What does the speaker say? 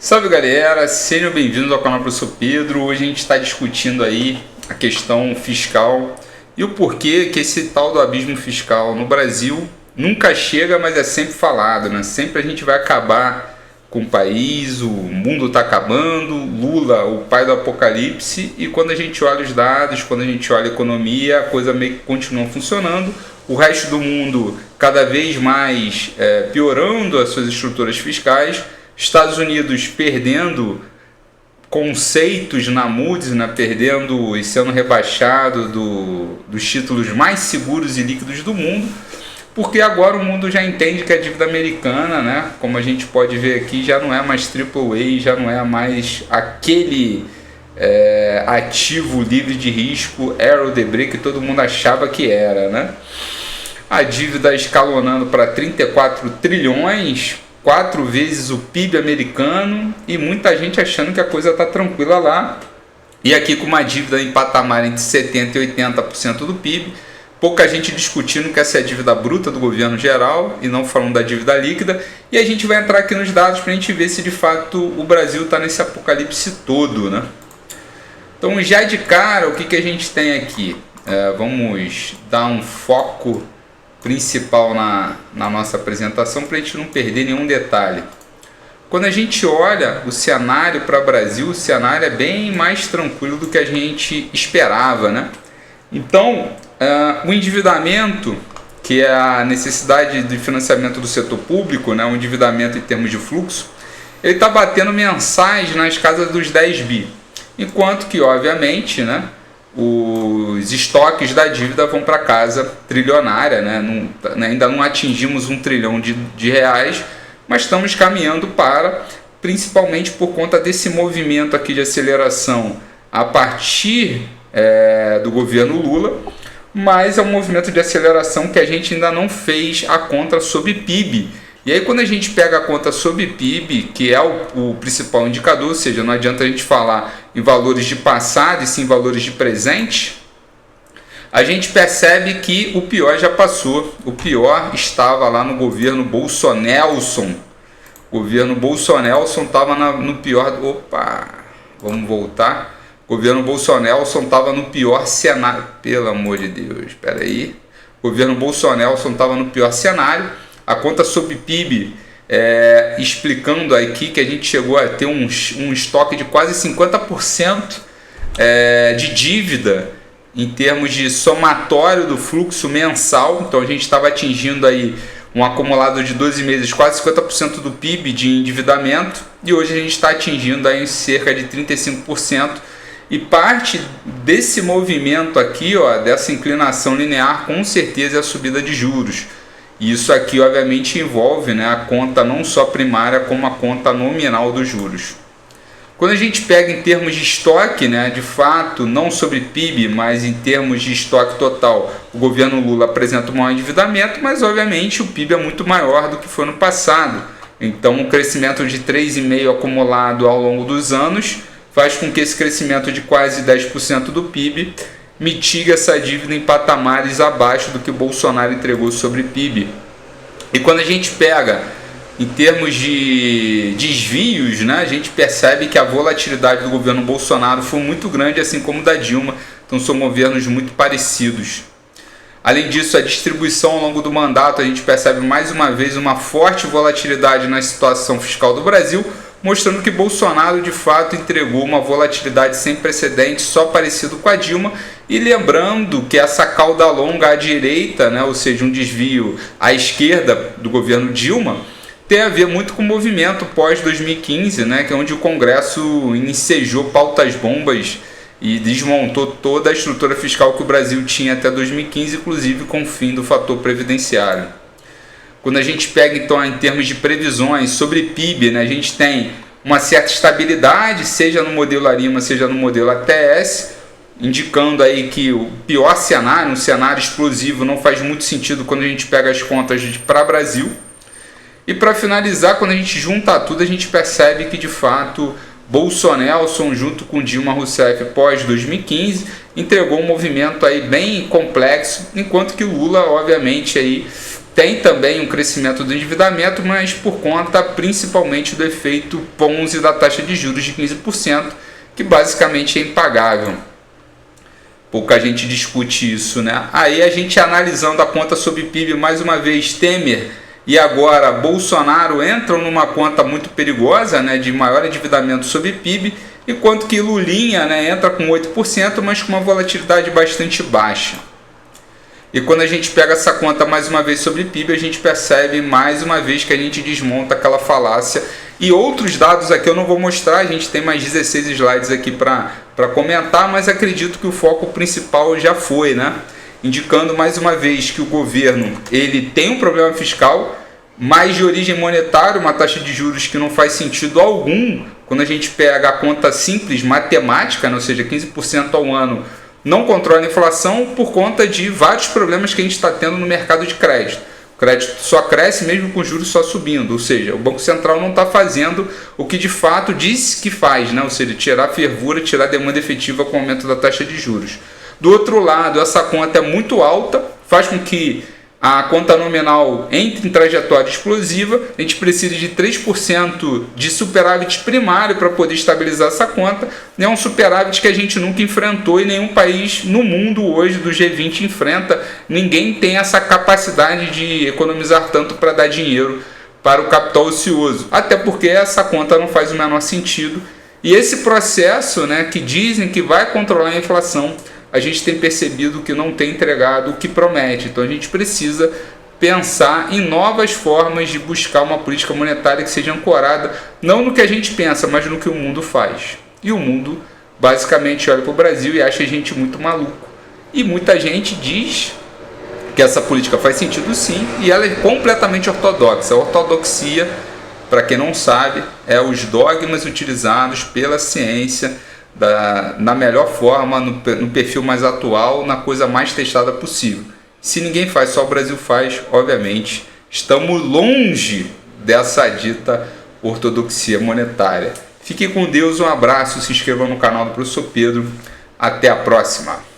Salve galera, sejam bem-vindos ao canal Professor Pedro. Hoje a gente está discutindo aí a questão fiscal e o porquê que esse tal do abismo fiscal no Brasil nunca chega, mas é sempre falado, né? Sempre a gente vai acabar com o país, o mundo está acabando, Lula, o pai do apocalipse, e quando a gente olha os dados, quando a gente olha a economia, a coisa meio que continua funcionando, o resto do mundo cada vez mais piorando as suas estruturas fiscais, Estados Unidos perdendo conceitos na Moody's, né, perdendo e sendo rebaixado dos títulos mais seguros e líquidos do mundo, porque agora o mundo já entende que a dívida americana, né, como a gente pode ver aqui, já não é mais AAA, já não é mais aquele ativo livre de risco, Arrow Debris, que todo mundo achava que era, né? A dívida escalonando para 34 trilhões, 4 vezes o PIB americano, e muita gente achando que a coisa está tranquila lá. E aqui com uma dívida em patamar entre 70% e 80% do PIB, pouca gente discutindo que essa é a dívida bruta do governo geral e não falando da dívida líquida. E a gente vai entrar aqui nos dados para a gente ver se de fato o Brasil está nesse apocalipse todo, né? Então já de cara, o que a gente tem aqui? Vamos dar um foco principal na nossa apresentação para a gente não perder nenhum detalhe. Quando a gente olha o cenário para o Brasil, o cenário é bem mais tranquilo do que a gente esperava, né? Então, o endividamento, que é a necessidade de financiamento do setor público, né, o endividamento em termos de fluxo, ele está batendo mensais nas casas dos 10 bi, enquanto que, obviamente, né, os estoques da dívida vão para casa trilionária, né? Ainda não atingimos 1 trilhão de reais, mas estamos caminhando para, principalmente por conta desse movimento aqui de aceleração a partir do governo Lula, mas é um movimento de aceleração que a gente ainda não fez a conta sobre PIB. E aí quando a gente pega a conta sobre PIB, que é o principal indicador, ou seja, não adianta a gente falar em valores de passado e sim em valores de presente, a gente percebe que o pior já passou. O pior estava lá no governo Bolsonelson. O governo Bolsonelson estava no pior... Opa, vamos voltar. O governo Bolsonelson estava no pior cenário. Pelo amor de Deus, espera aí. O governo Bolsonelson estava no pior cenário. A conta sobre PIB, explicando aqui que a gente chegou a ter um estoque de quase 50% de dívida em termos de somatório do fluxo mensal. Então a gente estava atingindo aí um acumulado de 12 meses, quase 50% do PIB de endividamento, e hoje a gente está atingindo aí cerca de 35%. E parte desse movimento aqui, dessa inclinação linear, com certeza é a subida de juros. Isso aqui, obviamente, envolve, né, a conta não só primária, como a conta nominal dos juros. Quando a gente pega em termos de estoque, né, de fato, não sobre PIB, mas em termos de estoque total, o governo Lula apresenta um maior endividamento, mas, obviamente, o PIB é muito maior do que foi no passado. Então, um crescimento de 3,5% acumulado ao longo dos anos faz com que esse crescimento de quase 10% do PIB mitiga essa dívida em patamares abaixo do que o Bolsonaro entregou sobre PIB. E quando a gente pega em termos de desvios, né, a gente percebe que a volatilidade do governo Bolsonaro foi muito grande, assim como da Dilma. Então são governos muito parecidos. Além disso, a distribuição ao longo do mandato, a gente percebe mais uma vez uma forte volatilidade na situação fiscal do Brasil, mostrando que Bolsonaro de fato entregou uma volatilidade sem precedentes, só parecido com a Dilma. E lembrando que essa cauda longa à direita, né, ou seja, um desvio à esquerda do governo Dilma, tem a ver muito com o movimento pós-2015, né, que é onde o Congresso ensejou pautas bombas e desmontou toda a estrutura fiscal que o Brasil tinha até 2015, inclusive com o fim do fator previdenciário. Quando a gente pega, então, em termos de previsões sobre PIB, né, a gente tem uma certa estabilidade, seja no modelo Arima, seja no modelo ATS, indicando aí que o pior cenário, um cenário explosivo, não faz muito sentido quando a gente pega as contas para o Brasil. E para finalizar, quando a gente junta tudo, a gente percebe que, de fato, Bolsonelson, junto com Dilma Rousseff pós-2015, entregou um movimento aí bem complexo, enquanto que Lula, obviamente, aí Tem também um crescimento do endividamento, mas por conta principalmente do efeito Ponzi da taxa de juros de 15%, que basicamente é impagável. Pouca gente discute isso, né? Aí a gente analisando a conta sobre PIB, mais uma vez Temer e agora Bolsonaro entram numa conta muito perigosa, né, de maior endividamento sobre PIB, enquanto que Lulinha, né, entra com 8%, mas com uma volatilidade bastante baixa. E quando a gente pega essa conta mais uma vez sobre PIB, a gente percebe mais uma vez que a gente desmonta aquela falácia. E outros dados aqui eu não vou mostrar, a gente tem mais 16 slides aqui para comentar, mas acredito que o foco principal já foi, né? Indicando mais uma vez que o governo ele tem um problema fiscal, mas de origem monetária, uma taxa de juros que não faz sentido algum quando a gente pega a conta simples matemática, né? Ou seja, 15% ao ano, não controla a inflação por conta de vários problemas que a gente está tendo no mercado de crédito. O crédito só cresce mesmo com os juros só subindo, ou seja, o Banco Central não está fazendo o que de fato diz que faz, né? Ou seja, tirar a fervura, tirar a demanda efetiva com o aumento da taxa de juros. Do outro lado, essa conta é muito alta, faz com que a conta nominal entre em trajetória explosiva, a gente precisa de 3% de superávit primário para poder estabilizar essa conta. É um superávit que a gente nunca enfrentou e nenhum país no mundo hoje do G20 enfrenta. Ninguém tem essa capacidade de economizar tanto para dar dinheiro para o capital ocioso. Até porque essa conta não faz o menor sentido. E esse processo, né, que dizem que vai controlar a inflação, a gente tem percebido que não tem entregado o que promete. Então a gente precisa pensar em novas formas de buscar uma política monetária que seja ancorada não no que a gente pensa, mas no que o mundo faz. E o mundo basicamente olha para o Brasil e acha a gente muito maluco. E muita gente diz que essa política faz sentido sim, e ela é completamente ortodoxa. A ortodoxia, para quem não sabe, é os dogmas utilizados pela ciência na melhor forma, no perfil mais atual, na coisa mais testada possível. Se ninguém faz, só o Brasil faz, obviamente, estamos longe dessa dita ortodoxia monetária. Fique com Deus, um abraço, se inscreva no canal do Professor Pedro, até a próxima!